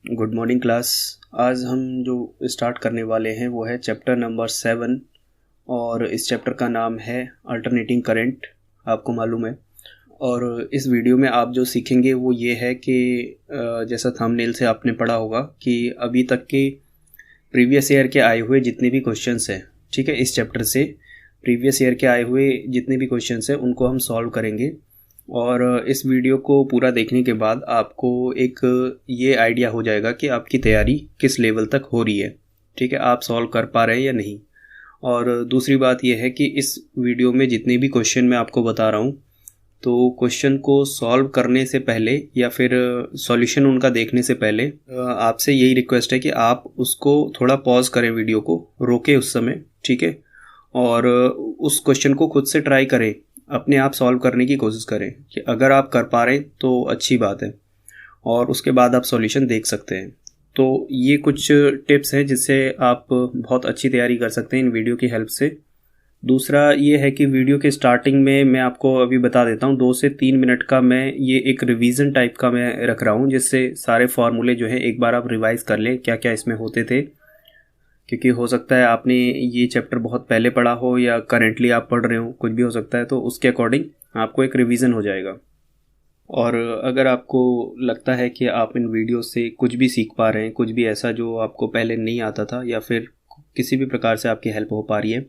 Good morning class. आज हम जो स्टार्ट करने वाले हैं वो है चैप्टर नंबर 7 और इस चैप्टर का नाम है अल्टरनेटिंग करंट। आपको मालूम है। और इस वीडियो में आप जो सीखेंगे वो ये है कि जैसा थंबनेल से आपने पढ़ा होगा कि अभी तक के प्रीवियस ईयर के आए हुए जितने भी क्वेश्चंस हैं, ठीक है, इस चैप्टर से प्रीवियस ईयर के आए हुए जितने भी क्वेश्चंस हैं उनको हम सॉल्व करेंगे। और इस वीडियो को पूरा देखने के बाद आपको एक ये आइडिया हो जाएगा कि आपकी तैयारी किस लेवल तक हो रही है, ठीक है, आप सॉल्व कर पा रहे हैं या नहीं। और दूसरी बात यह है कि इस वीडियो में जितने भी क्वेश्चन मैं आपको बता रहा हूँ तो क्वेश्चन को सॉल्व करने से पहले या फिर सॉल्यूशन उनका देखने से पहले आपसे यही रिक्वेस्ट है कि आप उसको थोड़ा पॉज करें, वीडियो को रोके उस समय, ठीक है, और उस क्वेश्चन को खुद से ट्राई करें, अपने आप सॉल्व करने की कोशिश करें कि अगर आप कर पा रहे हैं तो अच्छी बात है और उसके बाद आप सॉल्यूशन देख सकते हैं। तो ये कुछ टिप्स हैं जिससे आप बहुत अच्छी तैयारी कर सकते हैं इन वीडियो की हेल्प से। दूसरा ये है कि वीडियो के स्टार्टिंग में मैं आपको अभी बता देता हूँ 2 से 3 मिनट का मैं ये एक रिवीजन टाइप का मैं रख रहा हूँ, जिससे सारे फार्मूले जो है एक बार आप रिवाइज कर लें क्या क्या इसमें होते थे, क्योंकि हो सकता है आपने ये चैप्टर बहुत पहले पढ़ा हो या करेंटली आप पढ़ रहे हो, कुछ भी हो सकता है, तो उसके अकॉर्डिंग आपको एक रिवीजन हो जाएगा। और अगर आपको लगता है कि आप इन वीडियो से कुछ भी सीख पा रहे हैं, कुछ भी ऐसा जो आपको पहले नहीं आता था या फिर किसी भी प्रकार से आपकी हेल्प हो पा रही है,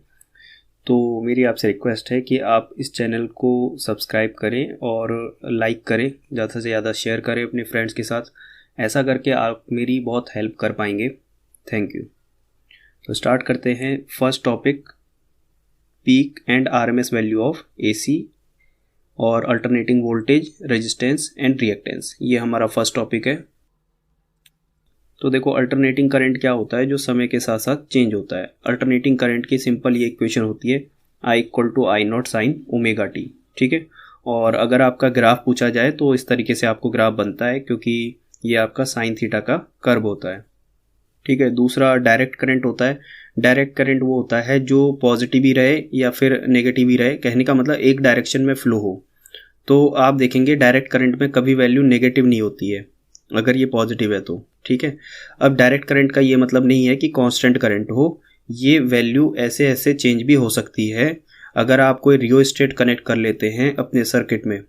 तो मेरी आपसे रिक्वेस्ट है कि आप इस चैनल को सब्सक्राइब करें और लाइक करें, ज़्यादा से ज़्यादा शेयर करें अपने फ्रेंड्स के साथ। ऐसा करके आप मेरी बहुत हेल्प कर पाएंगे। Thank you. तो स्टार्ट करते हैं। First topic, peak and RMS value of AC और alternating voltage, resistance and reactance, ये हमारा फर्स्ट टॉपिक है। तो देखो, अल्टरनेटिंग करंट क्या होता है जो समय के साथ साथ चेंज होता है। अल्टरनेटिंग करंट की सिंपल ये इक्वेशन होती है I = I0 sin omega T, ठीक है। और अगर आपका ग्राफ पूछा जाए तो इस तरीके से आपको ग्राफ बनता है, क्योंकि ये आपका साइन थीटा का कर्व होता है, ठीक है। दूसरा डायरेक्ट करंट होता है। डायरेक्ट करंट वो होता है जो पॉजिटिव ही रहे या फिर नेगेटिव ही रहे, कहने का मतलब एक डायरेक्शन में फ्लो हो। तो आप देखेंगे डायरेक्ट करंट में कभी वैल्यू नेगेटिव नहीं होती है अगर ये पॉजिटिव है तो, ठीक है। अब डायरेक्ट करंट का ये मतलब नहीं है कि कांस्टेंट करंट हो, ये वैल्यू ऐसे ऐसे चेंज भी हो सकती है अगर आप कोई रियोस्टेट कनेक्ट कर लेते हैं अपने सर्किट में,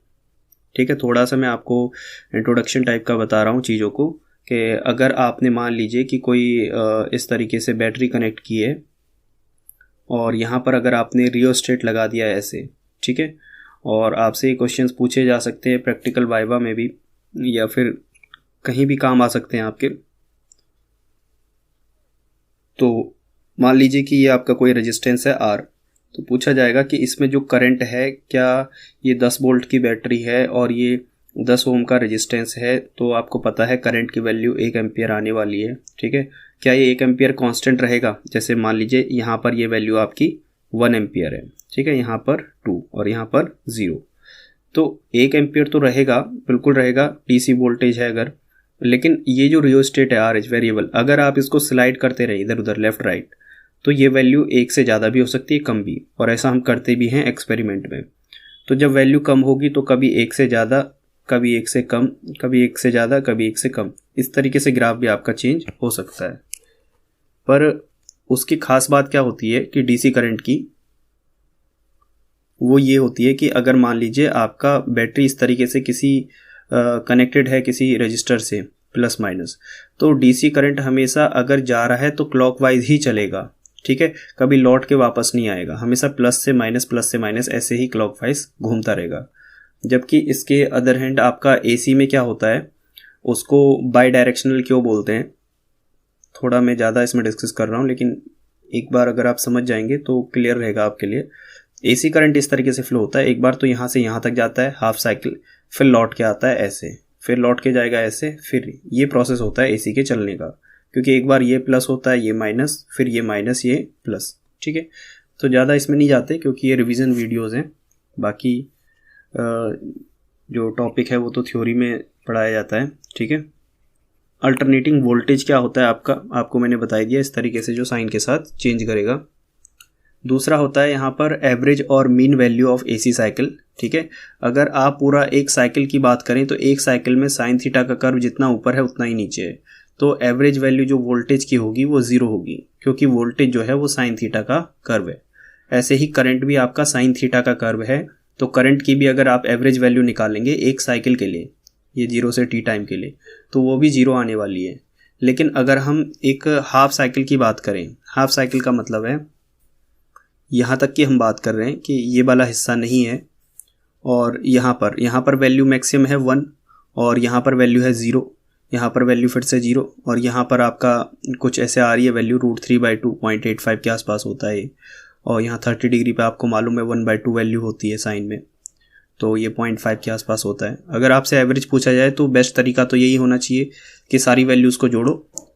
ठीक है। थोड़ा सा मैं आपको इंट्रोडक्शन टाइप का बता रहा हूँ चीज़ों को, कि अगर आपने मान लीजिए कि कोई इस तरीके से बैटरी कनेक्ट की है और यहाँ पर अगर आपने रियोस्टेट लगा दिया है ऐसे, ठीक है, और आपसे ये क्वेश्चंस पूछे जा सकते हैं प्रैक्टिकल वाइवा में भी या फिर कहीं भी काम आ सकते हैं आपके। तो मान लीजिए कि ये आपका कोई रेजिस्टेंस है R, तो पूछा जाएगा कि इसमें जो करंट है, क्या ये 10 वोल्ट की बैटरी है और ये 10 ओम का रेजिस्टेंस है, तो आपको पता है करंट की वैल्यू 1 एम्पियर आने वाली है, ठीक है। क्या ये 1 एम्पियर कांस्टेंट रहेगा? जैसे मान लीजिए यहाँ पर ये वैल्यू आपकी 1 एम्पियर है, ठीक है, यहाँ पर 2 और यहाँ पर 0, तो 1 एम्पियर तो रहेगा, बिल्कुल रहेगा, डीसी वोल्टेज है अगर। लेकिन ये जो रियोस्टेट है RH वेरिएबल, अगर आप इसको स्लाइड करते रहे इधर उधर लेफ्ट राइट, तो ये वैल्यू 1 से ज़्यादा भी हो सकती है, कम भी, और ऐसा हम करते भी हैं एक्सपेरिमेंट में। तो जब वैल्यू कम होगी तो कभी 1 से ज़्यादा, कभी 1 से कम, कभी 1 से ज़्यादा, कभी 1 से कम, इस तरीके से ग्राफ भी आपका चेंज हो सकता है। पर उसकी खास बात क्या होती है कि डीसी करंट की, वो ये होती है कि अगर मान लीजिए आपका बैटरी इस तरीके से किसी कनेक्टेड है किसी रजिस्टर से प्लस माइनस, तो डीसी करंट हमेशा अगर जा रहा है तो क्लॉकवाइज ही चलेगा, ठीक है, कभी लौट के वापस नहीं आएगा, हमेशा प्लस से माइनस ऐसे ही क्लॉकवाइज घूमता रहेगा। जबकि इसके अदर हैंड आपका एसी में क्या होता है, उसको बाई डायरेक्शनल क्यों बोलते हैं, थोड़ा मैं ज़्यादा इसमें डिस्कस कर रहा हूँ, लेकिन एक बार अगर आप समझ जाएंगे तो क्लियर रहेगा आपके लिए। एसी करंट इस तरीके से फ्लो होता है, एक बार तो यहाँ से यहाँ तक जाता है हाफ साइकिल, फिर लौट के आता है ऐसे, फिर लौट के जाएगा ऐसे, फिर ये प्रोसेस होता है एसी के चलने का, क्योंकि एक बार ये प्लस होता है, ये माइनस, फिर ये माइनस, ये प्लस, ठीक है। तो ज़्यादा इसमें नहीं जाते क्योंकि ये रिवीजन वीडियोज़ हैं, बाकी जो टॉपिक है वो तो थ्योरी में पढ़ाया जाता है, ठीक है। अल्टरनेटिंग वोल्टेज क्या होता है आपको मैंने बता दिया, इस तरीके से जो साइन के साथ चेंज करेगा। दूसरा होता है यहाँ पर एवरेज और mean value of AC cycle, ठीक है। अगर आप पूरा एक साइकिल की बात करें तो एक साइकिल में साइन थीटा का कर्व जितना ऊपर है उतना ही नीचे है, तो एवरेज वैल्यू जो वोल्टेज की होगी वो 0 होगी, क्योंकि वोल्टेज जो है वो साइन थीटा का कर्व है। ऐसे ही करंट भी आपका साइन थीटा का कर्व है, तो करंट की भी अगर आप एवरेज वैल्यू निकालेंगे एक साइकिल के लिए, ये 0 से t टाइम के लिए, तो वो भी 0 आने वाली है। लेकिन अगर हम एक हाफ साइकिल की बात करें, हाफ साइकिल का मतलब है यहाँ तक की हम बात कर रहे हैं कि ये वाला हिस्सा नहीं है, और यहाँ पर वैल्यू मैक्सिमम है 1, और यहाँ पर वैल्यू है 0, यहाँ पर वैल्यू फिर से 0, और यहाँ पर आपका कुछ ऐसे आ रही है वैल्यू √3/2 0.85 के आसपास होता है, और यहाँ 30 डिग्री पे आपको मालूम है 1/2 वैल्यू होती है साइन में, तो ये 0.5 के आसपास होता है। अगर आपसे एवरेज पूछा जाए तो बेस्ट तरीका तो यही होना चाहिए कि सारी वैल्यूज़ को जोड़ो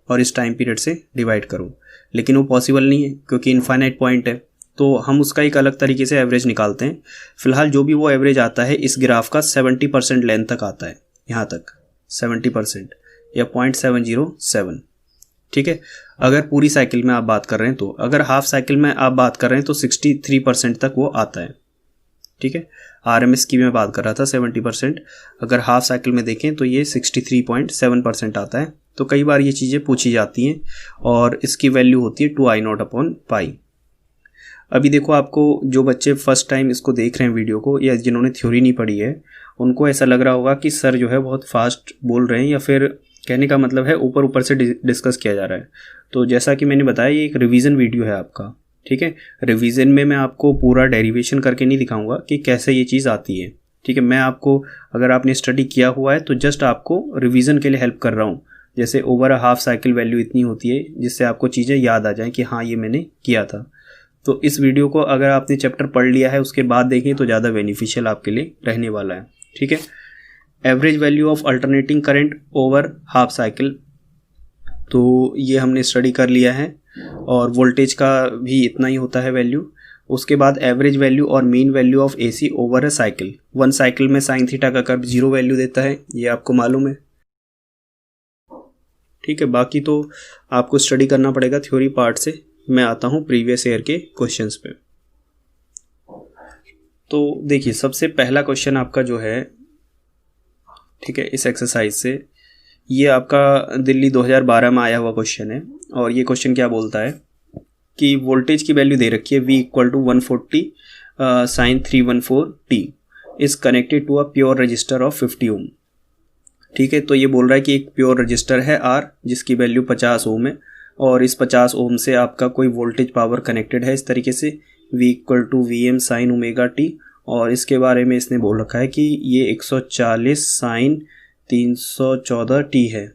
और इस टाइम पीरियड से डिवाइड करो, लेकिन वो पॉसिबल नहीं है क्योंकि इनफाइनाइट पॉइंट है, तो हम उसका एक अलग तरीके से एवरेज निकालते हैं। फिलहाल जो भी वो एवरेज आता है इस ग्राफ का 70% लेंथ तक आता है, यहाँ तक 70% या 0.707, ठीक है। अगर पूरी साइकिल में आप बात कर रहे हैं तो, अगर हाफ साइकिल में आप बात कर रहे हैं तो 63% तक वो आता है, ठीक है। RMS की मैं बात कर रहा था 70%, अगर हाफ साइकिल में देखें तो ये 63.7% आता है। तो कई बार ये चीज़ें पूछी जाती हैं और इसकी वैल्यू होती है 2I0/π। अभी देखो, आपको जो बच्चे फर्स्ट टाइम इसको देख रहे हैं वीडियो को, या जिन्होंने थ्योरी नहीं पढ़ी है, उनको ऐसा लग रहा होगा कि सर जो है बहुत फास्ट बोल रहे हैं, या फिर कहने का मतलब है ऊपर ऊपर से डिस्कस किया जा रहा है। तो जैसा कि मैंने बताया, ये एक रिवीजन वीडियो है आपका, ठीक है। रिवीजन में मैं आपको पूरा डेरिवेशन करके नहीं दिखाऊंगा कि कैसे ये चीज़ आती है, ठीक है। मैं आपको, अगर आपने स्टडी किया हुआ है तो जस्ट आपको रिवीजन के लिए हेल्प कर रहा हूँ। जैसे over a half cycle value इतनी होती है जिससे आपको चीज़ें याद आ जाएं कि हाँ ये मैंने किया था। तो इस वीडियो को अगर आपने चैप्टर पढ़ लिया है उसके बाद देखें तो ज़्यादा बेनिफिशियल आपके लिए रहने वाला है, ठीक है। Average value of alternating current over half cycle, तो ये हमने स्टडी कर लिया है, और वोल्टेज का भी इतना ही होता है वैल्यू। उसके बाद एवरेज वैल्यू और mean value of AC over a cycle, 1 cycle में साइन थीटा का कर्व 0 वैल्यू देता है, ये आपको मालूम है, ठीक है। बाकी तो आपको स्टडी करना पड़ेगा थ्योरी पार्ट से। मैं आता हूँ प्रीवियस ईयर के क्वेश्चंस पे। तो देखिए, सबसे पहला क्वेश्चन आपका जो है, ठीक है, इस एक्सरसाइज से, ये आपका दिल्ली 2012 में आया हुआ क्वेश्चन है। और ये क्वेश्चन क्या बोलता है कि वोल्टेज की वैल्यू दे रखी है V = 140 sin 314t is connected to a pure resistor of 50 ohm, ठीक है। तो ये बोल रहा है कि एक प्योर रजिस्टर है R जिसकी वैल्यू 50 ओम है, और इस 50 ओम से आपका कोई वोल्टेज पावर कनेक्टेड है इस तरीके से, V = Vm sin ωt, और इसके बारे में इसने बोल रखा है कि ये 140 sin 314t है,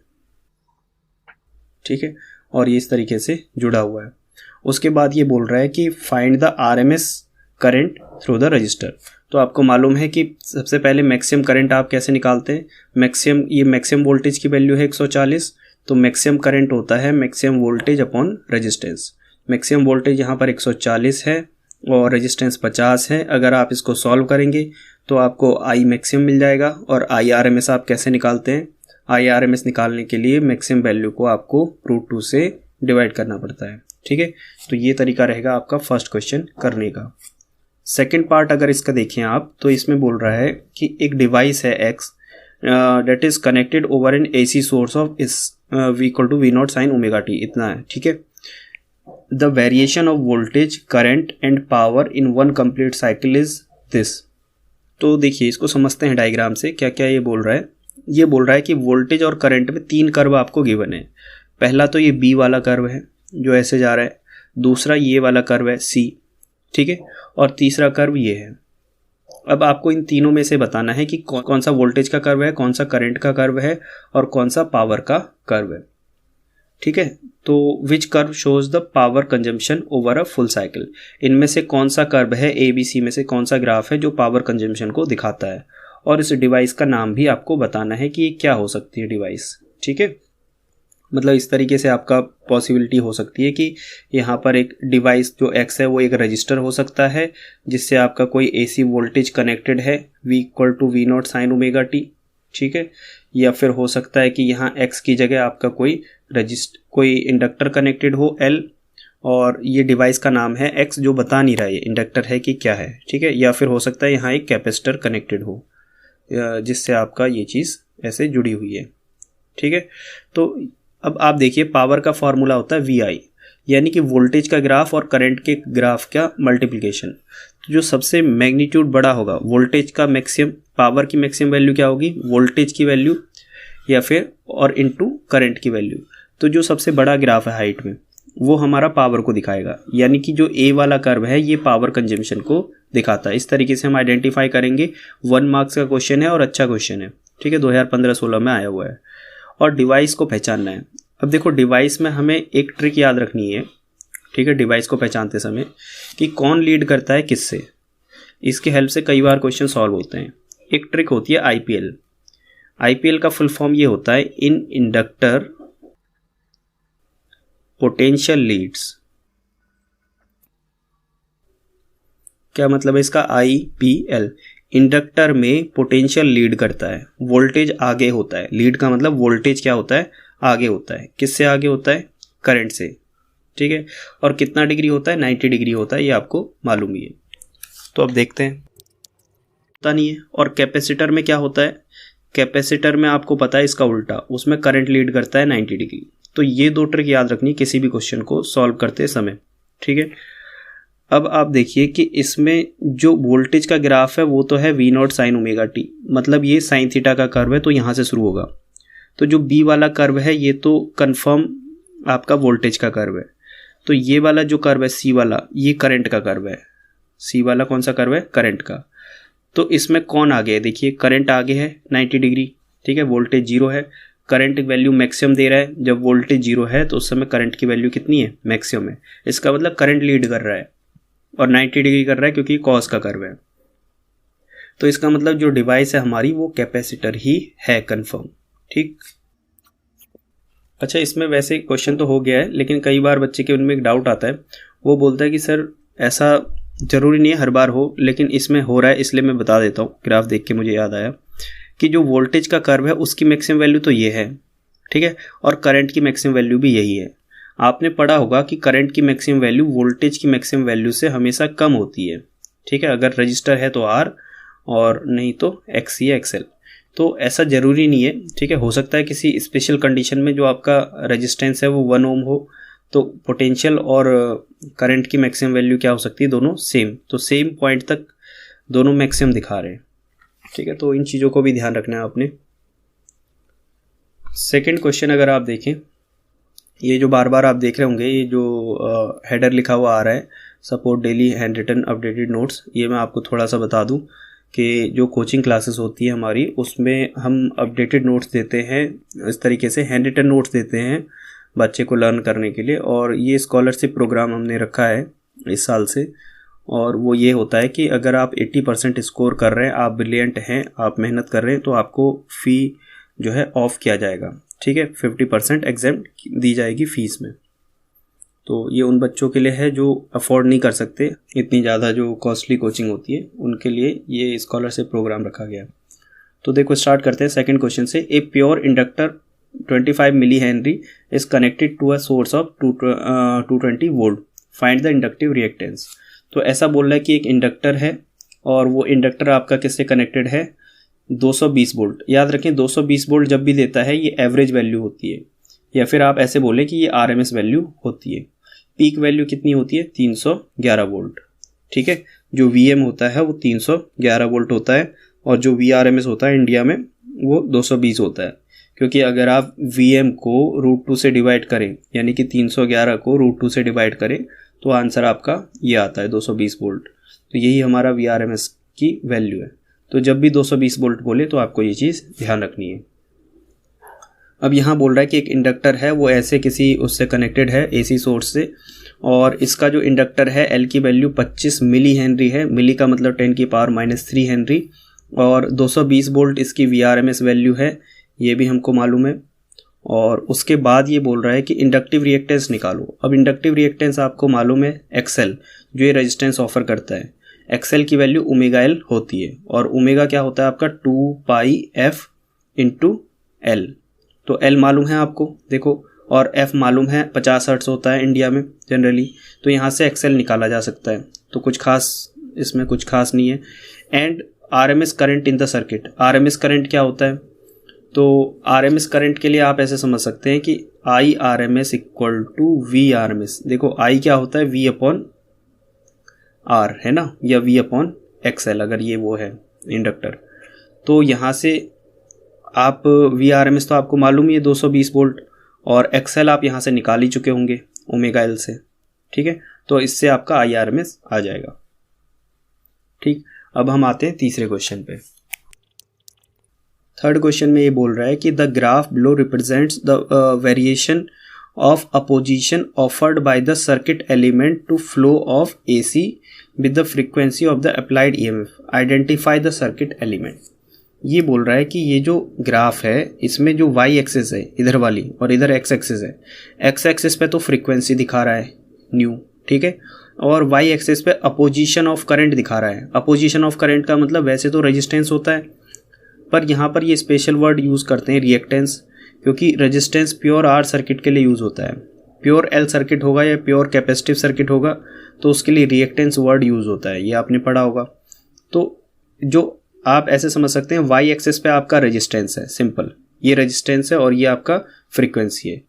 ठीक है, और ये इस तरीके से जुड़ा हुआ है। उसके बाद ये बोल रहा है कि find the RMS current through the register. तो आपको मालूम है कि सबसे पहले मैक्सिमम करंट आप कैसे निकालते हैं। ये मैक्सिमम वोल्टेज की वैल्यू है 140, तो मैक्सिमम करंट होता है maximum voltage upon resistance. Maximum voltage यहाँ पर 140 है और रेजिस्टेंस 50 है। अगर आप इसको सॉल्व करेंगे तो आपको I मैक्सिमम मिल जाएगा। और IRMS आप कैसे निकालते हैं, IRMS निकालने के लिए मैक्सिमम वैल्यू को आपको √2 से डिवाइड करना पड़ता है, ठीक है। तो ये तरीका रहेगा आपका फर्स्ट क्वेश्चन करने का। सेकंड पार्ट अगर इसका देखें आप, तो इसमें बोल रहा है कि एक डिवाइस है X that is connected over an AC source of इस V = V0 sin ωt, इतना है, ठीक है। The variation of voltage, current and power in one complete cycle is this. तो देखिए, इसको समझते हैं डायग्राम से क्या क्या ये बोल रहा है। ये बोल रहा है कि वोल्टेज और करंट में 3 कर्व आपको गिवन है। पहला तो ये B वाला कर्व है जो ऐसे जा रहा है, दूसरा ये वाला कर्व है C, ठीक है, और तीसरा कर्व ये है। अब आपको इन तीनों में से बताना है कि कौन सा वोल्टेज का कर्व है, कौन सा करंट का कर्व है और कौन सा पावर का कर्व है, ठीक है। तो which curve shows the power consumption over a full cycle, इनमें से कौन सा कर्व है, ABC में से कौन सा ग्राफ है जो पावर कंजम्पशन को दिखाता है। और इस डिवाइस का नाम भी आपको बताना है कि ये क्या हो सकती है डिवाइस, ठीक है। मतलब इस तरीके से आपका पॉसिबिलिटी हो सकती है कि यहाँ पर एक डिवाइस जो X है वो एक रजिस्टर हो सकता है जिससे आपका कोई AC वोल्टेज कनेक्टेड है V = V0 sin ωt, ठीक है। या फिर हो सकता है कि यहाँ X की जगह आपका कोई इंडक्टर कनेक्टेड हो L, और ये डिवाइस का नाम है X जो बता नहीं रहा है इंडक्टर है कि क्या है, ठीक है। या फिर हो सकता है यहाँ एक कैपेसिटर कनेक्टेड हो जिससे आपका ये चीज़ ऐसे जुड़ी हुई है, ठीक है। तो अब आप देखिए पावर का फॉर्मूला होता है VI, यानी कि वोल्टेज का ग्राफ और करंट के ग्राफ का मल्टीप्लिकेशन। तो जो सबसे मैग्नीट्यूड बड़ा होगा वोल्टेज का मैक्सिमम, पावर की मैक्सिमम वैल्यू क्या होगी, वोल्टेज की वैल्यू या फिर और इनटू करंट की वैल्यू। तो जो सबसे बड़ा ग्राफ है हाइट में वो हमारा पावर को दिखाएगा, यानी कि जो ए वाला कर्व है ये पावर कंजम्पशन को दिखाता है। इस तरीके से हम आइडेंटिफाई करेंगे। 1 मार्क्स का क्वेश्चन है और अच्छा क्वेश्चन है, ठीक है, 2015-16 में आया हुआ है। और डिवाइस को पहचानना है। अब देखो डिवाइस में हमें एक ट्रिक याद रखनी है, ठीक है, डिवाइस को पहचानते समय कि कौन लीड करता है किससे। इसके हेल्प से कई बार क्वेश्चन सॉल्व होते हैं। एक ट्रिक होती है IPL। IPL का फुल फॉर्म ये होता है इन इंडक्टर पोटेंशियल लीड्स। क्या मतलब है इसका, IPL, इंडक्टर में पोटेंशियल लीड करता है, वोल्टेज आगे होता है। लीड का मतलब वोल्टेज क्या होता है, आगे होता है। किससे आगे होता है, करंट से, ठीक है। और कितना डिग्री होता है, 90 डिग्री होता है, ये आपको मालूम ही है। तो अब देखते हैं, पता नहीं है। और कैपेसिटर में क्या होता है, कैपेसिटर में आपको पता है इसका उल्टा, उसमें करंट लीड करता है 90 डिग्री। तो ये 2 ट्रिक याद रखनी किसी भी क्वेश्चन को सॉल्व करते समय, ठीक है। अब आप देखिए कि इसमें जो वोल्टेज का ग्राफ है वो तो है V0 sin ओमेगा t, मतलब ये साइन थीटा का कर्व है, तो यहाँ से शुरू होगा। तो जो B वाला कर्व है ये तो कंफर्म आपका वोल्टेज का कर्व है। तो ये वाला जो कर्व है C वाला, ये करंट का कर्व है। C वाला कौन सा कर्व है, करंट का। तो इसमें कौन आगे है, देखिए करंट आगे है 90 डिग्री, ठीक है, वोल्टेज 0 है। करंट वैल्यू मैक्सिमम दे रहा है, जब वोल्टेज 0 है तो उस समय करंट की वैल्यू कितनी है, मैक्सिमम है। इसका मतलब करंट लीड कर रहा है और 90 डिग्री कर रहा है क्योंकि कॉस का कर्व है। तो इसका मतलब जो डिवाइस है हमारी वो कैपेसिटर ही है, कंफर्म, ठीक। अच्छा, इसमें वैसे क्वेश्चन तो हो गया है, लेकिन कई बार बच्चे के उनमें एक डाउट आता है। वो बोलता है कि सर ऐसा ज़रूरी नहीं है हर बार हो, लेकिन इसमें हो रहा है इसलिए मैं बता देता हूँ। ग्राफ देख के मुझे याद आया कि जो वोल्टेज का कर्व है उसकी मैक्सिमम वैल्यू तो ये है, ठीक है, और करंट की मैक्सिमम वैल्यू भी यही है। आपने पढ़ा होगा कि करंट की मैक्सिमम वैल्यू वोल्टेज की मैक्सिमम वैल्यू से हमेशा कम होती है, ठीक है। अगर रजिस्टर है तो R और नहीं तो XC या XL। तो ऐसा ज़रूरी नहीं है, ठीक है। हो सकता है किसी स्पेशल कंडीशन में जो आपका रेजिस्टेंस है वो 1 ओम हो, तो पोटेंशियल और करंट की मैक्सिमम वैल्यू क्या हो सकती है, दोनों सेम, तो सेम पॉइंट तक दोनों मैक्सिमम दिखा रहे हैं, ठीक है। तो इन चीज़ों को भी ध्यान रखना है आपने। सेकंड क्वेश्चन अगर आप देखें, ये जो बार बार आप देख रहे होंगे, ये जो हेडर लिखा हुआ आ रहा है support daily hand written updated notes, ये मैं आपको थोड़ा सा बता दूं कि जो कोचिंग क्लासेस होती है हमारी उसमें हम अपडेटेड नोट्स देते हैं, इस तरीके से हैंड रिटन नोट्स देते हैं बच्चे को लर्न करने के लिए। और ये स्कॉलरशिप प्रोग्राम हमने रखा है इस साल से, और वो ये होता है कि अगर आप 80% स्कोर कर रहे हैं, आप ब्रिलियंट हैं, आप मेहनत कर रहे हैं, तो आपको फ़ी जो है ऑफ किया जाएगा, ठीक है। 50% एग्जेम्प्ट दी जाएगी फ़ीस में। तो ये उन बच्चों के लिए है जो अफोर्ड नहीं कर सकते इतनी ज़्यादा जो कॉस्टली कोचिंग होती है, उनके लिए ये स्कॉलरशिप प्रोग्राम रखा गया। तो देखो स्टार्ट करते हैं सेकंड क्वेश्चन से। A pure inductor 25 milli henry is connected to a source of 220 volt, find the inductive reactance. तो ऐसा बोल रहा है कि एक इंडक्टर है और वो इंडक्टर आपका किससे कनेक्टेड है, 220 वोल्ट। याद रखें 220 वोल्ट जब भी देता है ये एवरेज वैल्यू होती है, या फिर आप ऐसे बोलें कि ये RMS वैल्यू होती है। पीक वैल्यू कितनी होती है, 311 वोल्ट, ठीक है। जो VM होता है वो 311 वोल्ट होता है, और जो VRMS होता है इंडिया में वो 220 होता है। क्योंकि अगर आप VM को √2 से डिवाइड करें, यानी कि 311 को √2 से डिवाइड करें, तो आंसर आपका ये आता है 220 वोल्ट। तो यही हमारा VRMS की वैल्यू है। तो जब भी 220 वोल्ट बोले तो आपको ये चीज़ ध्यान रखनी है। अब यहाँ बोल रहा है कि एक इंडक्टर है वो ऐसे किसी उससे कनेक्टेड है AC सोर्स से, और इसका जो इंडक्टर है L की वैल्यू 25 मिली हेनरी है। मिली का मतलब 10⁻³ हेनरी, और 220 वोल्ट इसकी VRMS वैल्यू है, ये भी हमको मालूम है। और उसके बाद ये बोल रहा है कि इंडक्टिव रिएक्टेंस निकालो। अब इंडक्टिव रिएक्टेंस आपको मालूम है XL, जो ये रेजिस्टेंस ऑफर करता है। XL की वैल्यू ω/L होती है, और ओमेगा क्या होता है आपका 2πf × L। तो L मालूम है आपको, देखो, और F मालूम है 50 हर्ट्ज होता है इंडिया में जनरली। तो यहाँ से XL निकाला जा सकता है, तो कुछ खास इसमें कुछ खास नहीं है। And RMS current in the circuit. RMS current क्या होता है, तो RMS करंट के लिए आप ऐसे समझ सकते हैं कि IRMS इक्वल टू VRMS। देखो I क्या होता है, V अपॉन R है ना, या V अपॉन XL अगर ये वो है इंडक्टर। तो यहाँ से आप VRMS तो आपको मालूम ही है 220 वोल्ट, और XL आप यहाँ से निकाल ही चुके होंगे ओमेगा L से, ठीक है। तो इससे आपका IRMS आ जाएगा, ठीक। अब हम आते हैं तीसरे क्वेश्चन पे। थर्ड क्वेश्चन में ये बोल रहा है कि the graph below represents the variation of opposition offered by the circuit element to flow of AC with the frequency of the applied EMF, identify the circuit element. ये बोल रहा है कि ये जो ग्राफ है इसमें जो y एक्सिस है इधर वाली और इधर x एक्सिस है, x एक्सिस पे तो फ्रीक्वेंसी दिखा रहा है न्यू, ठीक है, और y एक्सिस पे अपोजिशन ऑफ करंट दिखा रहा है। अपोजिशन ऑफ करंट का मतलब वैसे तो रेजिस्टेंस होता है, पर यहाँ पर ये स्पेशल वर्ड यूज़ करते हैं रिएक्टेंस, क्योंकि रेजिस्टेंस प्योर R सर्किट के लिए यूज़ होता है। प्योर L सर्किट होगा या प्योर कैपेसिटिव सर्किट होगा तो उसके लिए रिएक्टेंस वर्ड यूज़ होता है, ये आपने पढ़ा होगा। तो जो आप ऐसे समझ सकते हैं y एक्सिस पे आपका रेजिस्टेंस है, सिंपल, ये रेजिस्टेंस है और ये आपका फ्रीक्वेंसी है।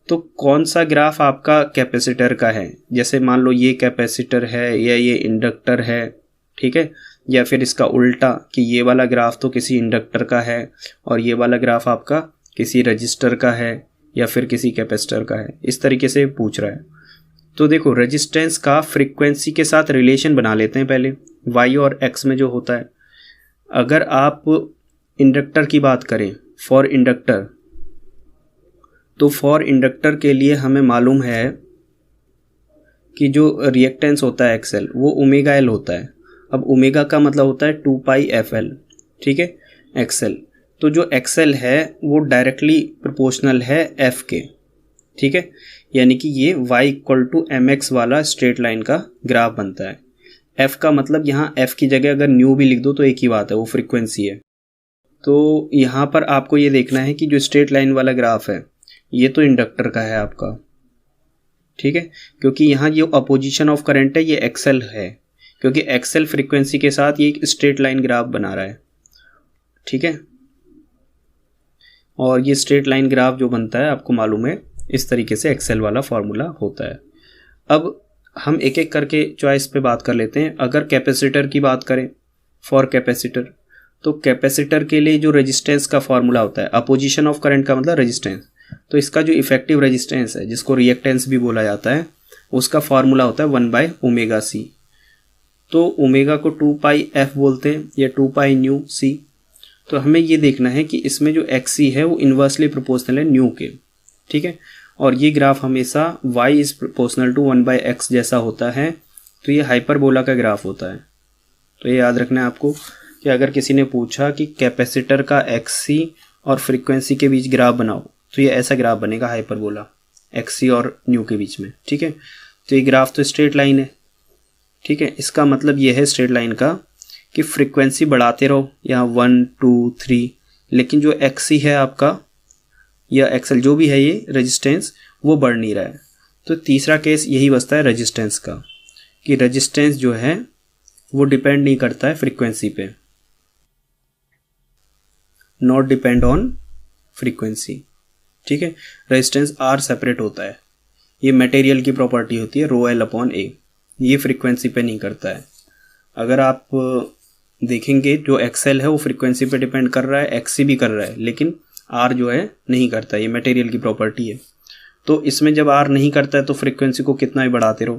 तो कौन सा ग्राफ आपका कैपेसिटर का है, जैसे मान लो ये कैपेसिटर है या ये इंडक्टर है, ठीक है, या फिर इसका उल्टा कि ये वाला ग्राफ तो किसी इंडक्टर का है और ये वाला ग्राफ आपका किसी रजिस्टर का है या फिर किसी कैपेसिटर का है, इस तरीके से पूछ रहा है। तो देखो रेजिस्टेंस का फ्रीक्वेंसी के साथ रिलेशन बना लेते हैं पहले, y और x में जो होता है। अगर आप इंडक्टर की बात करें, फॉर इंडक्टर, तो फॉर इंडक्टर के लिए हमें मालूम है कि जो रिएक्टेंस होता है XL वो ओमेगा L होता है। अब ओमेगा का मतलब होता है 2πfL, ठीक है, XL। तो जो XL है वो डायरेक्टली प्रोपोर्शनल है F के, ठीक है, यानी कि ये y इक्वल टू mx वाला स्ट्रेट लाइन का ग्राफ बनता है। F का मतलब यहाँ F की जगह अगर न्यू भी लिख दो तो एक ही बात है, वो फ्रीक्वेंसी है। तो यहाँ पर आपको ये देखना है कि जो स्ट्रेट लाइन वाला ग्राफ है ये तो इंडक्टर का है आपका, ठीक है, क्योंकि यहाँ जो अपोजिशन ऑफ करंट है ये XL है, क्योंकि XL फ्रीक्वेंसी के साथ ये एक स्ट्रेट लाइन ग्राफ बना रहा है, ठीक है। और ये स्ट्रेट लाइन ग्राफ जो बनता है आपको मालूम है इस तरीके से XL वाला फॉर्मूला होता है। अब हम एक एक करके चॉइस पे बात कर लेते हैं। अगर कैपेसिटर की बात करें, फॉर कैपेसिटर, तो कैपेसिटर के लिए जो रेजिस्टेंस का फॉर्मूला होता है, अपोजिशन ऑफ करंट का मतलब रेजिस्टेंस, तो इसका जो इफेक्टिव रेजिस्टेंस है जिसको रिएक्टेंस भी बोला जाता है उसका फॉर्मूला होता है 1/ωc। तो ओमेगा को 2πf बोलते हैं या 2π/ν। तो हमें ये देखना है कि इसमें जो XC है वो इन्वर्सली प्रोपोर्शनल है न्यू के, ठीक है, और ये ग्राफ हमेशा y is proportional to 1/x जैसा होता है, तो ये हाइपरबोला का ग्राफ होता है। तो ये याद रखना है आपको कि अगर किसी ने पूछा कि कैपेसिटर का XC और फ्रीक्वेंसी के बीच ग्राफ बनाओ तो ये ऐसा ग्राफ बनेगा हाइपरबोला, XC और न्यू के बीच में, ठीक है। तो ये ग्राफ तो स्ट्रेट लाइन है, ठीक है, इसका मतलब ये है स्ट्रेट लाइन का कि फ्रीक्वेंसी बढ़ाते रहो यहाँ 1 2 3, लेकिन जो XC है आपका या XL जो भी है ये रेजिस्टेंस वो बढ़ नहीं रहा है। तो तीसरा केस यही बचता है रेजिस्टेंस का, कि रेजिस्टेंस जो है वो डिपेंड नहीं करता है फ्रीक्वेंसी पे, नॉट डिपेंड ऑन फ्रीक्वेंसी, ठीक है। रेजिस्टेंस R सेपरेट होता है, ये मटेरियल की प्रॉपर्टी होती है ρL/A, ये फ्रीक्वेंसी पे नहीं करता है। अगर आप देखेंगे जो XL है वो फ्रीक्वेंसी पे डिपेंड कर रहा है, XC भी कर रहा है, लेकिन R जो है नहीं करता, ये मटेरियल की प्रॉपर्टी है। तो इसमें जब R नहीं करता है तो फ्रीक्वेंसी को कितना भी बढ़ाते रहो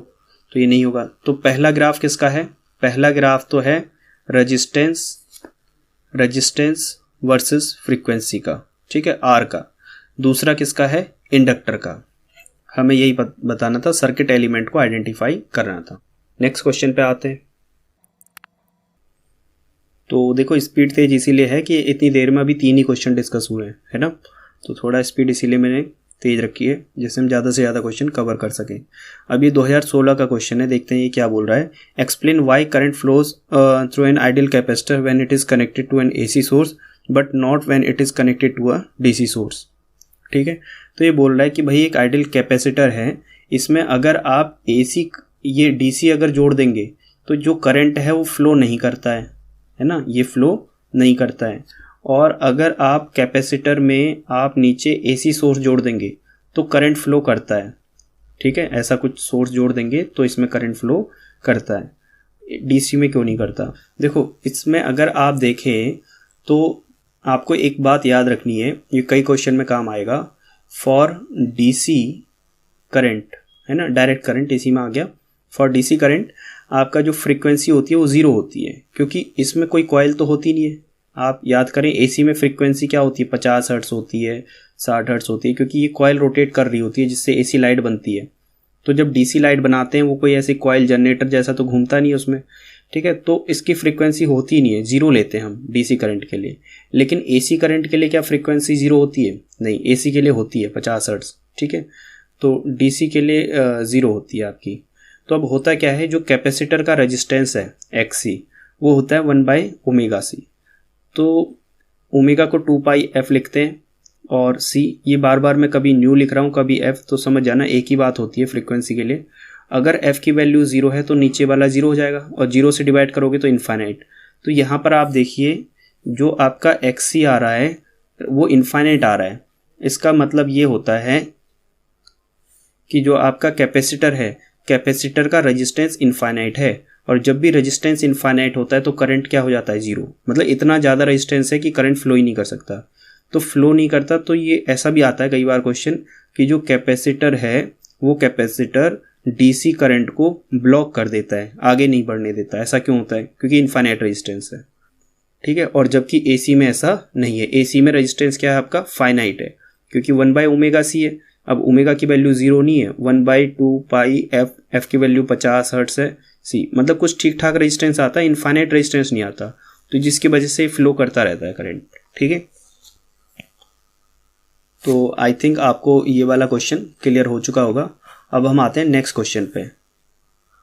तो ये नहीं होगा। तो पहला ग्राफ किसका है, पहला ग्राफ तो है रेजिस्टेंस वर्सेस फ्रीक्वेंसी का, ठीक है, R का। दूसरा किसका है, इंडक्टर का। हमें यही बताना था, सर्किट एलिमेंट को आइडेंटिफाई करना था। नेक्स्ट क्वेश्चन पे आते हैं। तो देखो स्पीड तेज इसीलिए है कि इतनी देर में अभी 3 ही क्वेश्चन डिस्कस हुए हैं, है ना, तो थोड़ा स्पीड इसीलिए मैंने तेज रखी है जिससे हम ज़्यादा से ज़्यादा क्वेश्चन कवर कर सकें। अब ये 2016 का क्वेश्चन है, देखते हैं ये क्या बोल रहा है। Explain why current flows through an ideal capacitor when it is connected to an AC source but not when it is connected to a DC source, ठीक है। तो ये बोल रहा है कि भाई एक आइडियल कैपेसिटर है, इसमें अगर आप AC ये DC अगर जोड़ देंगे तो जो करंट है वो फ्लो नहीं करता है ना, ये फ्लो नहीं करता है। और अगर आप कैपेसिटर में आप नीचे एसी सोर्स जोड़ देंगे तो करंट फ्लो करता है, ठीक है। ऐसा कुछ सोर्स जोड़ देंगे तो इसमें करंट फ्लो करता है, डीसी में क्यों नहीं करता। देखो इसमें अगर आप देखें तो आपको एक बात याद रखनी है, ये कई क्वेश्चन में काम आएगा। फॉर डीसी करंट, है ना, डायरेक्ट करंट इसी में आ गया। फॉर डीसी करंट आपका जो फ्रीक्वेंसी होती है वो ज़ीरो होती है, क्योंकि इसमें कोई कॉइल तो होती नहीं है। आप याद करें एसी में फ्रीक्वेंसी क्या होती है, 50 हर्ट्ज़ होती है, 60 हर्ट्ज़ होती है, क्योंकि ये कॉइल रोटेट कर रही होती है जिससे एसी लाइट बनती है। तो जब डीसी लाइट बनाते हैं वो कोई ऐसे कॉइल जनरेटर जैसा तो घूमता नहीं है उसमें, ठीक है। तो इसकी फ्रीक्वेंसी होती नहीं है, ज़ीरो लेते हैं हम डीसी करंट के लिए। लेकिन एसी करंट के लिए क्या फ्रीक्वेंसी ज़ीरो होती है? नहीं, एसी के लिए होती है 50 हर्ट्ज़, ठीक है। तो डीसी के लिए ज़ीरो होती है आपकी। तो अब होता क्या है, जो कैपेसिटर का रेजिस्टेंस है एक्सी वो होता है 1/ωc। तो ओमेगा को 2πf लिखते हैं और सी, ये बार बार मैं कभी न्यू लिख रहा हूँ कभी एफ, तो समझ जाना एक ही बात होती है फ्रीक्वेंसी के लिए। अगर एफ की वैल्यू ज़ीरो है तो नीचे वाला ज़ीरो हो जाएगा और जीरो से डिवाइड करोगे तो इनफाइनाइट। तो यहाँ पर आप देखिए जो आपका एक्सी आ रहा है वो इनफाइनाइट आ रहा है। इसका मतलब ये होता है कि जो आपका कैपेसिटर है, कैपेसिटर का रेजिस्टेंस इनफाइनाइट है, और जब भी रेजिस्टेंस इनफाइनाइट होता है तो करंट क्या हो जाता है? ज़ीरो। मतलब इतना ज़्यादा रेजिस्टेंस है कि करंट फ्लो ही नहीं कर सकता। तो फ्लो नहीं करता तो ये ऐसा भी आता है कई बार क्वेश्चन कि जो कैपेसिटर है वो कैपेसिटर डीसी करंट को ब्लॉक कर देता है, आगे नहीं बढ़ने देता। ऐसा क्यों होता है? क्योंकि इनफाइनाइट रेजिस्टेंस है, ठीक है। और जबकि एसी में ऐसा नहीं है, एसी में रेजिस्टेंस क्या है आपका? फाइनाइट है, क्योंकि 1/ωc है। अब ओमेगा की वैल्यू ज़ीरो नहीं है, 1/2πf, एफ की वैल्यू 50 हर्ट्ज़ है, सी मतलब कुछ ठीक ठाक रेजिस्टेंस आता है, इनफाइनाइट रेजिस्टेंस नहीं आता। तो जिसकी वजह से फ्लो करता रहता है करंट, ठीक है। तो आई थिंक आपको ये वाला क्वेश्चन क्लियर हो चुका होगा। अब हम आते हैं नेक्स्ट क्वेश्चन पे।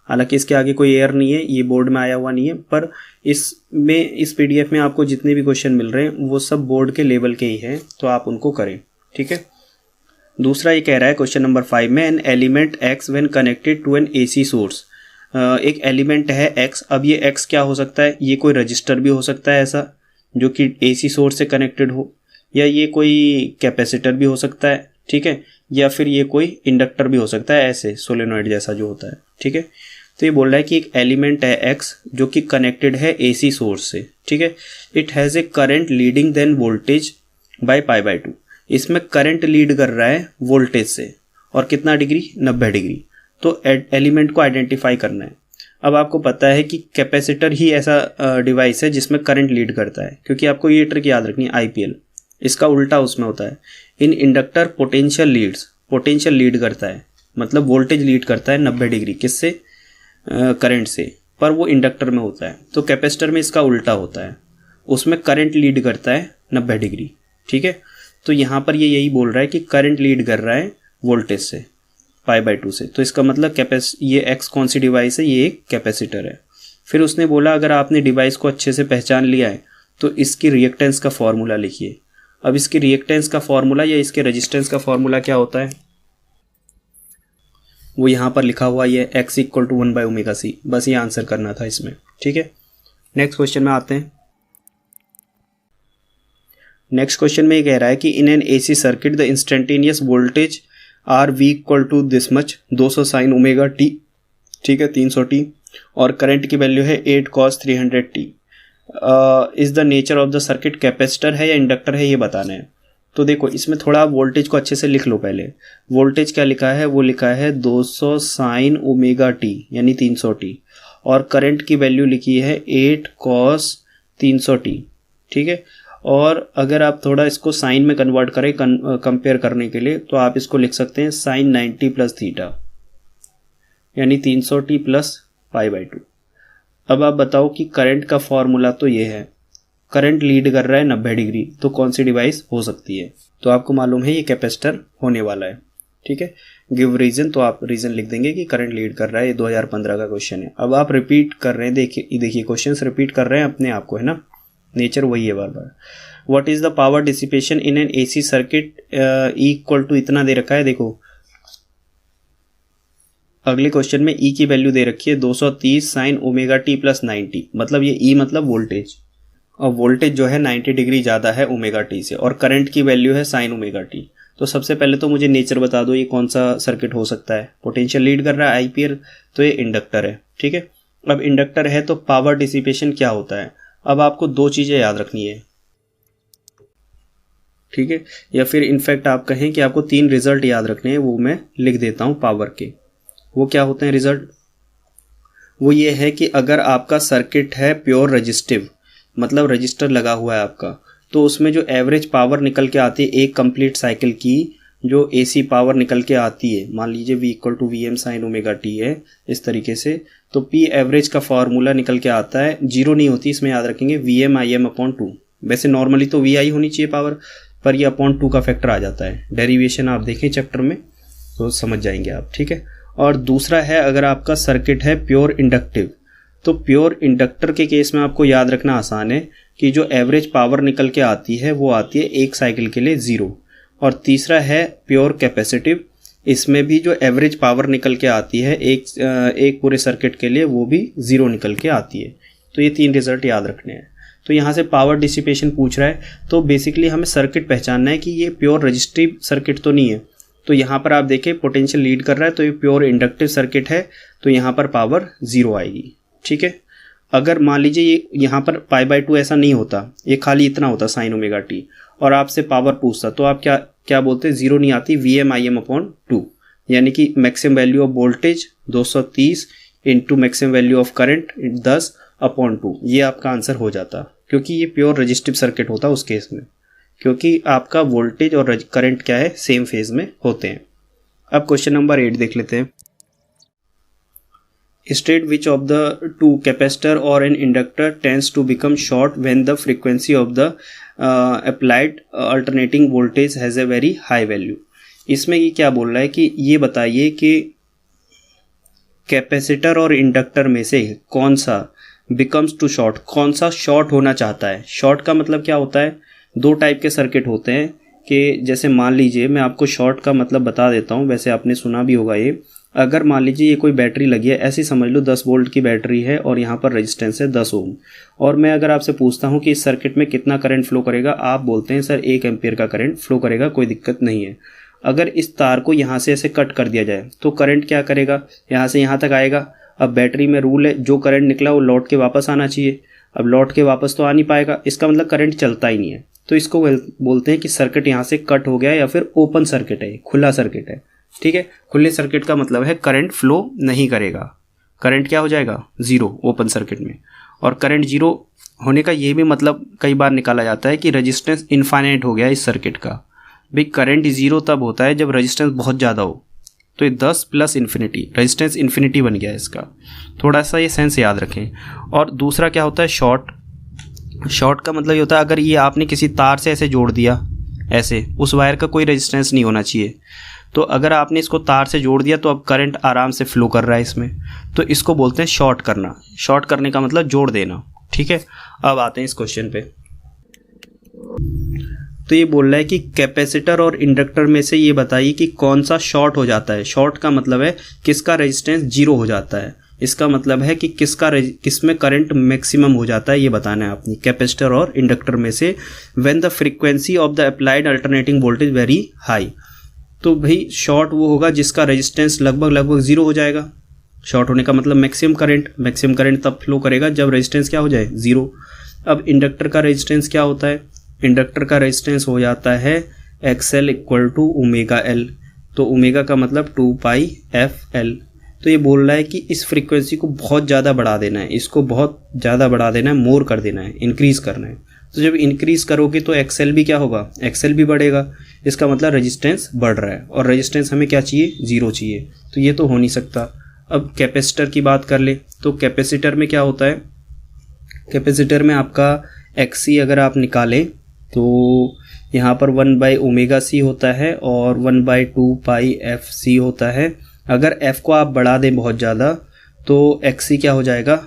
हालांकि इसके आगे कोई एयर नहीं है, ये बोर्ड में आया हुआ नहीं है, पर इस पीडीएफ में आपको जितने भी क्वेश्चन मिल रहे हैं वो सब बोर्ड के लेवल के ही हैं, तो आप उनको करें, ठीक है। दूसरा ये कह रहा है क्वेश्चन नंबर 5 में, an element X when connected to an AC source. एक एलिमेंट है एक्स। अब ये एक्स क्या हो सकता है? ये कोई रजिस्टर भी हो सकता है ऐसा जो कि एसी सोर्स से कनेक्टेड हो, या ये कोई कैपेसिटर भी हो सकता है, ठीक है, या फिर ये कोई इंडक्टर भी हो सकता है, ऐसे सोलेनॉइड जैसा जो होता है, ठीक है। तो ये बोल रहा है कि एक एलिमेंट है एक्स जो कि कनेक्टेड है एसी सोर्स से, ठीक है। It has a current leading than voltage by π/2। इसमें करंट लीड कर रहा है वोल्टेज से, और कितना डिग्री? 90 डिग्री। तो एलिमेंट को आइडेंटिफाई करना है। अब आपको पता है कि कैपेसिटर ही ऐसा डिवाइस है जिसमें करंट लीड करता है, क्योंकि आपको ये ट्रिक याद रखनी है, आईपीएल। इसका उल्टा उसमें होता है। In inductor potential leads, potential lead करता है मतलब वोल्टेज लीड करता है 90 डिग्री, किससे? करंट से, पर वो इंडक्टर में होता है। तो कैपेसिटर में इसका उल्टा होता है, उसमें करंट लीड करता है 90 डिग्री, ठीक है। तो यहाँ पर ये यही बोल रहा है कि करंट लीड कर रहा है वोल्टेज से π/2 से। तो इसका मतलब ये एक्स कौन सी डिवाइस है? ये एक कैपेसिटर है। फिर उसने बोला अगर आपने डिवाइस को अच्छे से पहचान लिया है तो इसकी रिएक्टेंस का फॉर्मूला लिखिए। अब इसकी रिएक्टेंस का फॉर्मूला या इसके रेजिस्टेंस का फॉर्मूला क्या होता है वो यहाँ पर लिखा हुआ है, x = 1/ωc। बस ये आंसर करना था इसमें, ठीक है। नेक्स्ट क्वेश्चन में आते हैं। नेक्स्ट क्वेश्चन में ये कह रहा है कि in an AC circuit the instantaneous voltage are v = this much, 200 sin ωt, ठीक है, 300t, और करंट की वैल्यू है 8 cos 300t। Is the nature of the circuit, capacitor है या इंडक्टर है ये बताना है। तो देखो इसमें थोड़ा वोल्टेज को अच्छे से लिख लो पहले। वोल्टेज क्या लिखा है? वो लिखा है 200 sin ωt यानी 300t, और करंट की वैल्यू लिखी है 8 cos 300t, ठीक है। और अगर आप थोड़ा इसको साइन में कन्वर्ट करें कंपेयर करने के लिए, तो आप इसको लिख सकते हैं sin 90 + θ यानी 300t + π/2। अब आप बताओ कि करंट का फॉर्मूला तो ये है, करंट लीड कर रहा है 90 डिग्री, तो कौन सी डिवाइस हो सकती है? तो आपको मालूम है ये कैपेसिटर होने वाला है, ठीक है। गिव रीजन, तो आप रीजन लिख देंगे कि करंट लीड कर रहा है। ये 2015 का क्वेश्चन है। अब आप रिपीट कर रहे हैं, देखिए क्वेश्चंस रिपीट कर रहे हैं अपने आप को, है ना, नेचर वही है बार बार। What is the power dissipation in an AC circuit? E = इतना दे रखा है। देखो अगले क्वेश्चन में E की वैल्यू दे रखी है 230 sin ωt + 90, मतलब ये E मतलब वोल्टेज, और वोल्टेज जो है 90 डिग्री ज़्यादा है ओमेगा टी से, और करंट की वैल्यू है साइन ओमेगा टी। तो सबसे पहले तो मुझे नेचर बता दो, ये कौन सा सर्किट हो सकता है। पोटेंशियल लीड कर रहा है आईपीएल, तो ये इंडक्टर है, ठीक है। अब इंडक्टर है तो पावर डिसिपेशन क्या होता है। अब आपको दो चीज़ें याद रखनी है, ठीक है, या फिर इनफैक्ट आप कहें कि आपको 3 रिजल्ट याद रखने हैं, वो मैं लिख देता हूँ पावर के। वो क्या होते हैं रिजल्ट? वो ये है कि अगर आपका सर्किट है प्योर रजिस्टिव, मतलब रजिस्टर लगा हुआ है आपका, तो उसमें जो एवरेज पावर निकल के आती है एक कंप्लीट साइकिल की, जो एसी पावर निकल के आती है, मान लीजिए V equal to V M sine omega T है इस तरीके से, तो P एवरेज का फॉर्मूला निकल के आता है, जीरो नहीं होती इसमें, याद रखेंगे VM/IM/2। वैसे नॉर्मली तो VI होनी चाहिए पावर, पर ये अपॉन 2 का फैक्टर आ जाता है। डेरिवेशन आप देखें चैप्टर में तो समझ जाएंगे आप, ठीक है। और दूसरा है, अगर आपका सर्किट है प्योर इंडक्टिव, तो प्योर इंडक्टर के केस में आपको याद रखना आसान है कि जो एवरेज पावर निकल के आती है वो आती है एक साइकिल के लिए 0। और तीसरा है प्योर कैपेसिटिव, इसमें भी जो एवरेज पावर निकल के आती है एक पूरे सर्किट के लिए वो भी 0 निकल के आती है। तो ये 3 रिजल्ट याद रखने हैं। तो यहाँ से पावर डिसिपेशन पूछ रहा है, तो बेसिकली हमें सर्किट पहचानना है कि ये प्योर रजिस्टिव सर्किट तो नहीं है। तो यहाँ पर आप देखें पोटेंशियल लीड कर रहा है, तो ये प्योर इंडक्टिव सर्किट है, तो यहाँ पर पावर 0 आएगी, ठीक है। अगर मान लीजिए ये यहाँ पर π/2 ऐसा नहीं होता, ये खाली इतना होता साइन ओमेगा टी, और आपसे पावर पूछता, तो आप क्या बोलते हैं, 0 नहीं आती, VM/IM/2, यानी कि maximum value of voltage 230 into maximum value of current 10/2, ये आपका आंसर हो जाता, क्योंकि ये प्योर रजिस्टिव सर्किट होता उस केस में, क्योंकि आपका वोल्टेज और करंट क्या है, सेम फेज में होते हैं। अब क्वेश्चन नंबर 8 देख लेते हैं। State which of the two capacitor or an inductor tends to become short when the frequency of the applied alternating voltage has a very high value। इसमें ये क्या बोल रहा है कि ये बताइए कि कैपेसिटर और इंडक्टर में से कौन सा becomes to short, कौन सा शॉर्ट होना चाहता है। शॉर्ट का मतलब क्या होता है, 2 टाइप के सर्किट होते हैं कि जैसे मान लीजिए, मैं आपको शॉर्ट का मतलब बता देता हूँ, वैसे आपने सुना भी होगा ये। अगर मान लीजिए ये कोई बैटरी लगी है, ऐसी समझ लो 10 वोल्ट की बैटरी है और यहाँ पर रेजिस्टेंस है 10 ओम, और मैं अगर आपसे पूछता हूँ कि इस सर्किट में कितना करंट फ्लो करेगा, आप बोलते हैं सर 1 एम्पियर का करंट फ्लो करेगा, कोई दिक्कत नहीं है। अगर इस तार को यहाँ से ऐसे कट कर दिया जाए तो करंट क्या करेगा, यहाँ से यहाँ तक आएगा। अब बैटरी में रूल है, जो करंट निकला वो लौट के वापस आना चाहिए। अब लौट के वापस तो आ नहीं पाएगा, इसका मतलब करंट चलता ही नहीं है। तो इसको बोलते हैं कि सर्किट यहाँ से कट हो गया, या फिर ओपन सर्किट है, खुला सर्किट है, ठीक है। खुले सर्किट का मतलब है करंट फ्लो नहीं करेगा, करंट क्या हो जाएगा, 0 ओपन सर्किट में। और करंट 0 होने का ये भी मतलब कई बार निकाला जाता है कि रेजिस्टेंस इनफाइनाइट हो गया इस सर्किट का। भाई करंट 0 तब होता है जब रेजिस्टेंस बहुत ज़्यादा हो, तो ये 10 प्लस इन्फिनिटी, रेजिस्टेंस इन्फिनिटी बन गया इसका, थोड़ा सा ये सेंस याद रखें। और दूसरा क्या होता है, शॉर्ट। शॉर्ट का मतलब ये होता है, अगर ये आपने किसी तार से ऐसे जोड़ दिया, ऐसे, उस वायर का कोई रेजिस्टेंस नहीं होना चाहिए, तो अगर आपने इसको तार से जोड़ दिया तो अब करंट आराम से फ्लो कर रहा है इसमें, तो इसको बोलते हैं शॉर्ट करना। शॉर्ट करने का मतलब जोड़ देना, ठीक है। अब आते हैं इस क्वेश्चन पे। तो ये बोल रहा है कि कैपेसिटर और इंडक्टर में से ये बताइए कि कौन सा शॉर्ट हो जाता है। शॉर्ट का मतलब है किसका रेजिस्टेंस 0 हो जाता है, इसका मतलब है कि किसमें करंट मैक्सिमम हो जाता है, ये बताना है आपने। कैपेसिटर और इंडक्टर में से when the frequency of the applied alternating voltage very high, तो भाई शॉर्ट वो होगा जिसका रेजिस्टेंस लगभग 0 हो जाएगा। शॉर्ट होने का मतलब मैक्सिमम करंट तब फ्लो करेगा जब रेजिस्टेंस क्या हो जाए, 0। अब इंडक्टर का रेजिस्टेंस क्या होता है, इंडक्टर का रेजिस्टेंस हो जाता है XL equal to omega L, तो ओमेगा का मतलब 2πfL। तो ये बोल रहा है कि इस फ्रीक्वेंसी को बहुत ज़्यादा बढ़ा देना है, इसको बहुत ज़्यादा बढ़ा देना है, मोर कर देना है, इंक्रीज़ करना है। तो जब इंक्रीज़ करोगे तो XL भी क्या होगा, XL भी बढ़ेगा, इसका मतलब रेजिस्टेंस बढ़ रहा है, और रेजिस्टेंस हमें क्या चाहिए, 0 चाहिए, तो ये तो हो नहीं सकता। अब कैपेसिटर की बात कर ले, तो कैपेसिटर में क्या होता है, कैपेसिटर में आपका XC अगर आप निकालें तो यहाँ पर 1/ωc होता है और 1/2πfc होता है। अगर f को आप बढ़ा दें बहुत ज़्यादा तो XC क्या हो जाएगा,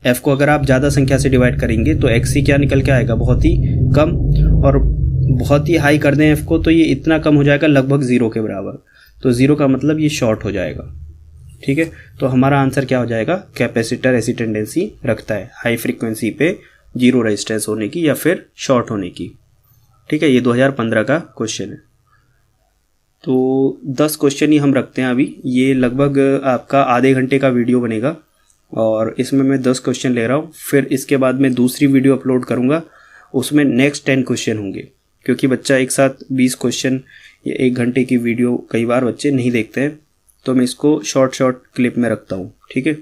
f को अगर आप ज़्यादा संख्या से डिवाइड करेंगे तो XC क्या निकल के आएगा, बहुत ही कम, और बहुत ही हाई कर दें f को तो ये इतना कम हो जाएगा, लगभग 0 के बराबर। तो 0 का मतलब ये शॉर्ट हो जाएगा, ठीक है। तो हमारा आंसर क्या हो जाएगा, कैपेसिटर ऐसी टेंडेंसी रखता है हाई फ्रीक्वेंसी पे जीरो रेजिस्टेंस होने की या फिर शॉर्ट होने की। ठीक है, ये 2015 का क्वेश्चन है। तो 10 क्वेश्चन ही हम रखते हैं अभी। ये लगभग आपका आधे घंटे का वीडियो बनेगा और इसमें मैं 10 क्वेश्चन ले रहा हूँ। फिर इसके बाद मैं दूसरी वीडियो अपलोड करूँगा, उसमें नेक्स्ट 10 क्वेश्चन होंगे, क्योंकि बच्चा एक साथ 20 क्वेश्चन या 1 घंटे की वीडियो कई बार बच्चे नहीं देखते हैं, तो मैं इसको शॉर्ट क्लिप में रखता हूँ। ठीक है,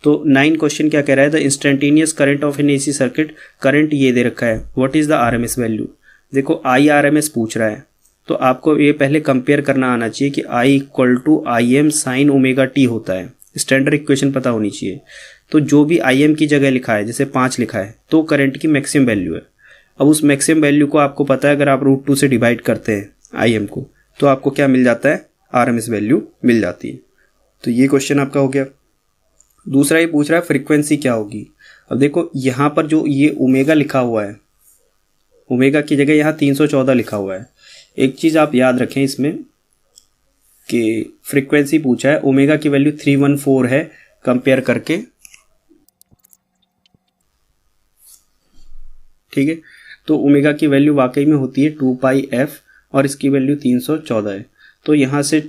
तो 9 क्वेश्चन क्या कह रहा है, the instantaneous current of N AC circuit, current ये दे रखा है, what is the RMS value. देखो IRMS पूछ रहा है, तो आपको ये पहले कंपेयर करना आना चाहिए कि I = IM sin omega T होता है, स्टैंडर्ड इक्वेशन पता होनी चाहिए। तो जो भी IM की जगह लिखा है, जैसे 5 लिखा है, तो करंट की मैक्सिमम वैल्यू है। अब उस मैक्सिमम वैल्यू को आपको पता है, अगर आप √2 से डिवाइड करते हैं IM को, तो आपको क्या मिल जाता है, RMS वैल्यू मिल जाती है। तो ये क्वेश्चन आपका हो गया। दूसरा ये पूछ रहा है फ्रीक्वेंसी क्या होगी। अब देखो यहाँ पर जो ये ओमेगा लिखा हुआ है, ओमेगा की जगह यहाँ 314 लिखा हुआ है। एक चीज़ आप याद रखें इसमें कि फ्रीक्वेंसी पूछा है, ओमेगा की वैल्यू 314 है कंपेयर करके। ठीक है, तो ओमेगा की वैल्यू वाकई में होती है 2πf और इसकी वैल्यू 314 है। तो यहाँ से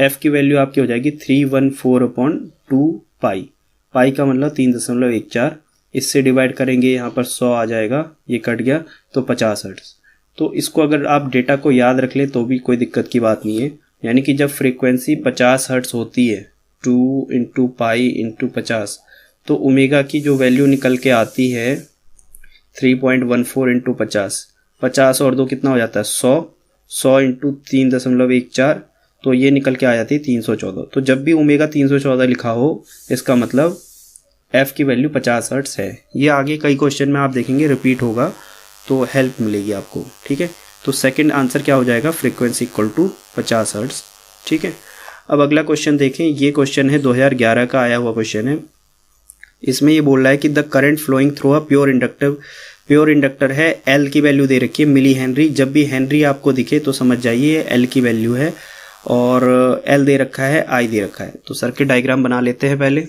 f की वैल्यू आपकी हो जाएगी 314/2π। पाई का मतलब 3.14, इससे डिवाइड करेंगे, यहाँ पर 100 आ जाएगा, ये कट गया तो 50 हर्ट्ज। तो इसको अगर आप डेटा को याद रख लें तो भी कोई दिक्कत की बात नहीं है। यानी कि जब फ्रीक्वेंसी 50 हर्ट्ज होती है, 2 × π × 50, तो ओमेगा की जो वैल्यू निकल के आती है 3.14 × 50, 50 और 2 कितना हो जाता है 100, 100 × 3.14, तो ये निकल के आ जाती है 314। तो जब भी ओमेगा 314 लिखा हो, इसका मतलब f की वैल्यू 50 हर्ट्ज है। ये आगे कई क्वेश्चन में आप देखेंगे रिपीट होगा, तो हेल्प मिलेगी आपको। ठीक है, तो सेकंड आंसर क्या हो जाएगा, फ्रीक्वेंसी = 50 हर्ट्ज। ठीक है, अब अगला क्वेश्चन देखें। ये क्वेश्चन है 2011 का आया हुआ क्वेश्चन है। इसमें ये बोल रहा है कि the current flowing through a pure inductor है, L की वैल्यू दे रखी है मिली हेनरी। जब भी हेनरी आपको दिखे तो समझ जाइए L की वैल्यू है, और L दे रखा है, I दे रखा है। तो सर्किट डायग्राम बना लेते हैं पहले।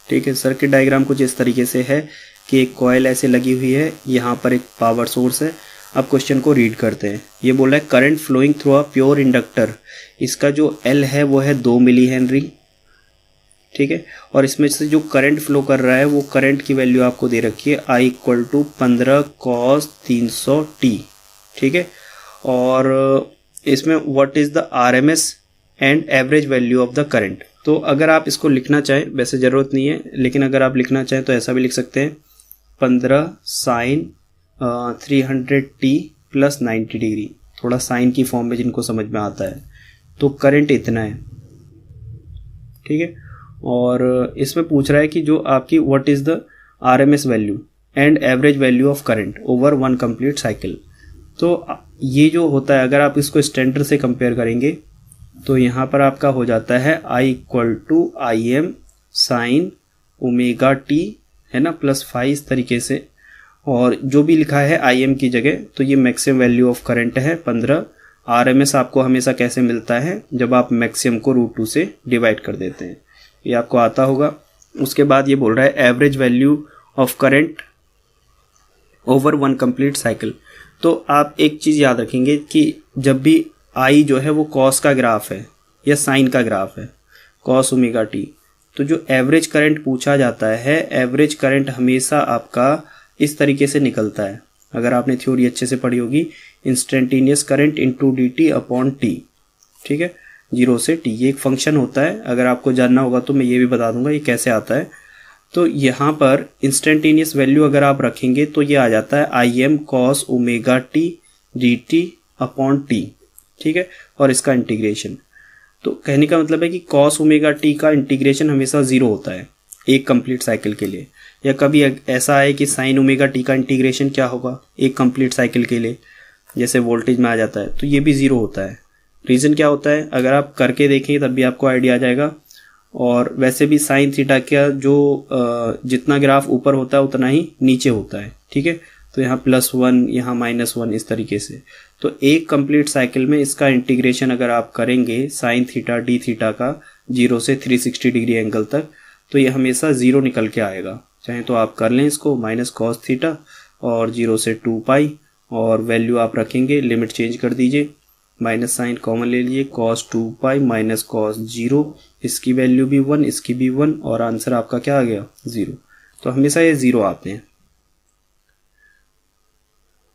ठीक है, सर्किट डायग्राम कुछ इस तरीके से है कि एक कॉइल ऐसे लगी हुई है, यहाँ पर एक पावर सोर्स है। अब क्वेश्चन को रीड करते हैं। ये बोल रहा है current flowing through a pure inductor, इसका जो L है वो है 2 मिली हेनरी। ठीक है, और इसमें से जो करंट फ्लो कर रहा है वो करंट की वैल्यू आपको दे रखी है I = 15 cos 300t। ठीक है, और इसमें what is the RMS and average value of the current. तो अगर आप इसको लिखना चाहें, वैसे ज़रूरत नहीं है, लेकिन अगर आप लिखना चाहें तो ऐसा भी लिख सकते हैं, 15 sin 300t + 90 डिग्री। थोड़ा साइन की फॉर्म में जिनको समझ में आता है, तो करंट इतना है। ठीक है, और इसमें पूछ रहा है कि जो आपकी what is the RMS value and average value of current over 1 complete cycle. तो ये जो होता है, अगर आप इसको स्टैंडर्ड से कंपेयर करेंगे तो यहाँ पर आपका हो जाता है I = IM sin ωt, है ना, +5 इस तरीके से। और जो भी लिखा है IM की जगह, तो ये मैक्सिमम वैल्यू ऑफ करंट है 15। RMS आपको हमेशा कैसे मिलता है, जब आप मैक्सिमम को √2 से डिवाइड कर देते हैं, ये आपको आता होगा। उसके बाद ये बोल रहा है average value of current over 1 complete cycle. तो आप एक चीज़ याद रखेंगे कि जब भी I जो है वो कॉस का ग्राफ है या साइन का ग्राफ है, cos ωt, तो जो एवरेज करंट पूछा जाता है, एवरेज करंट हमेशा आपका इस तरीके से निकलता है। अगर आपने थ्योरी अच्छे से पढ़ी होगी, इंस्टेंटेनियस करंट × dt/t। ठीक है, 0 से t, ये एक फंक्शन होता है। अगर आपको जानना होगा तो मैं ये भी बता दूंगा ये कैसे आता है। तो यहाँ पर इंस्टेंटेनियस वैल्यू अगर आप रखेंगे तो ये आ जाता है IM cos ωt dt/t। ठीक है, और इसका इंटीग्रेशन, तो कहने का मतलब है कि cos ωt का इंटीग्रेशन हमेशा 0 होता है एक कंप्लीट साइकिल के लिए। या कभी ऐसा है कि sin ωt का इंटीग्रेशन क्या होगा एक कंप्लीट साइकिल के लिए, जैसे वोल्टेज में आ जाता है, तो ये भी 0 होता है। रीज़न क्या होता है, अगर आप करके देखेंगे तब भी आपको आइडिया आ जाएगा। और वैसे भी साइन थीटा का जो जितना ग्राफ ऊपर होता है उतना ही नीचे होता है। ठीक है, तो यहाँ +1, यहाँ -1, इस तरीके से। तो एक कंप्लीट साइकिल में इसका इंटीग्रेशन अगर आप करेंगे साइन थीटा डी थीटा का 0 से 360 डिग्री एंगल तक, तो ये हमेशा ज़ीरो निकल के आएगा। चाहे तो आप कर लें इसको माइनस कॉस थीटा और 0 से 2 पाई, और वैल्यू आप रखेंगे, लिमिट चेंज कर दीजिए, माइनस साइन कॉमन ले लीजिए, कॉस 2 पाई माइनस कॉस 0, इसकी वैल्यू भी 1, इसकी भी 1, और आंसर आपका क्या आ गया 0। तो हमेशा ये 0 आते हैं।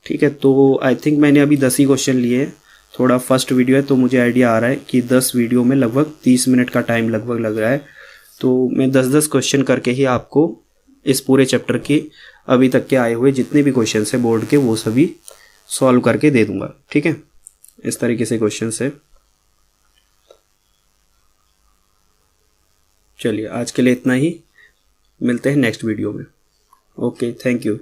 ठीक है, तो आई थिंक मैंने अभी 10 ही क्वेश्चन लिए हैं। थोड़ा फर्स्ट वीडियो है तो मुझे आइडिया आ रहा है कि 10 वीडियो में लगभग 30 मिनट का टाइम लगभग लग रहा है। तो मैं 10-10 क्वेश्चन करके ही आपको इस पूरे चैप्टर के अभी तक के आए हुए जितने भी क्वेश्चन है बोर्ड के वो सभी सॉल्व करके दे दूंगा। ठीक है, इस तरीके से क्वेश्चन है। चलिए आज के लिए इतना ही, मिलते हैं नेक्स्ट वीडियो में। Okay, thank you.